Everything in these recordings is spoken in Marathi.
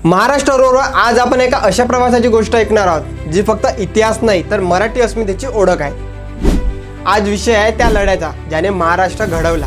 महाराष्ट्राबरोबर आज आपण एका अशा प्रवासाची गोष्ट ऐकणार आहोत जी फक्त इतिहास नाही तर मराठी अस्मितेची ओळख आहे। आज विषय आहे त्या लढ्याचा ज्याने महाराष्ट्र घडवला,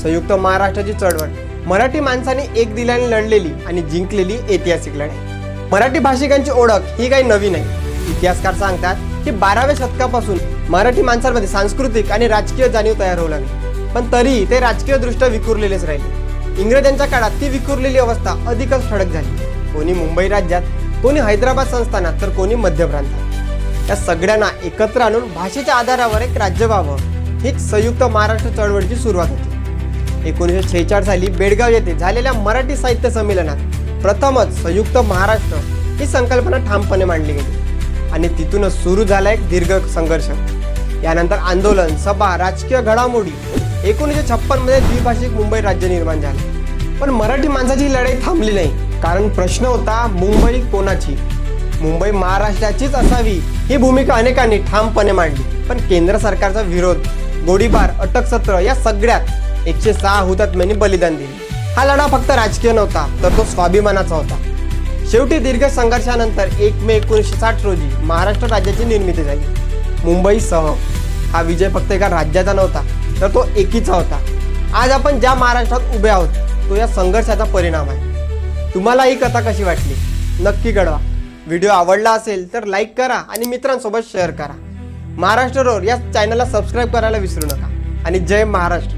संयुक्त महाराष्ट्राची चळवळ। मराठी माणसाने एक दिलाने लढलेली आणि जिंकलेली ऐतिहासिक लढाई। मराठी भाषिकांची ओळख ही काही नवी नाही। इतिहासकार सांगतात की 12व्या शतकापासून मराठी माणसांमध्ये सांस्कृतिक आणि राजकीय जाणीव तयार होऊ लागली, पण तरी ते राजकीय दृष्ट्या विखुरलेलेच राहिले। इंग्रजांच्या काळात ती विखुरलेली अवस्था अधिकच ठळक झाली। कोणी मुंबई राज्यात, कोणी हैदराबाद संस्थानात, तर कोणी मध्य प्रांतात। या सगळ्यांना एकत्र आणून भाषेच्या आधारावर एक राज्य व्हावं हीच संयुक्त महाराष्ट्र चळवळीची सुरुवात होती। 1946 साली बेळगाव येथे झालेल्या मराठी साहित्य संमेलनात प्रथमच संयुक्त महाराष्ट्र ही संकल्पना ठामपणे मांडली गेली आणि तिथूनच सुरू झाला एक दीर्घ संघर्ष। यानंतर आंदोलन, सभा, राजकीय घडामोडी। 1956 मध्ये द्विभाषिक मुंबई राज्य निर्माण झाले, पण मराठी माणसाची लढाई थांबली नाही। कारण प्रश्न होता, मुंबई कोणाची? मुंबई महाराष्ट्राचीच असावी ही भूमिका अनेकांनी ठामपणे मांडली, पण केंद्र सरकारचा विरोध, गोळीबार, अटकसत्र या सगळ्यात 106 हुतात्म्यांनी बलिदान दिले। हा लढा फक्त राजकीय नव्हता तर तो स्वाभिमानाचा होता। शेवटी दीर्घ संघर्षानंतर 1 मे 1960 रोजी महाराष्ट्र राज्याची निर्मिती झाली, मुंबईसह। हा विजय फक्त एका राज्याचा नव्हता तर तो एकीचा होता। आज आपण ज्या महाराष्ट्रात उभे आहोत तो या संघर्षाचा परिणाम आहे। तुम्हाला ही कथा कशी वाटली नक्की कळवा। व्हिडिओ आवडला असेल तर लाईक करा आणि मित्रांसोबत शेअर करा। महाराष्ट्र रोर या चॅनलला सबस्क्राईब करायला विसरू नका आणि जय महाराष्ट्र।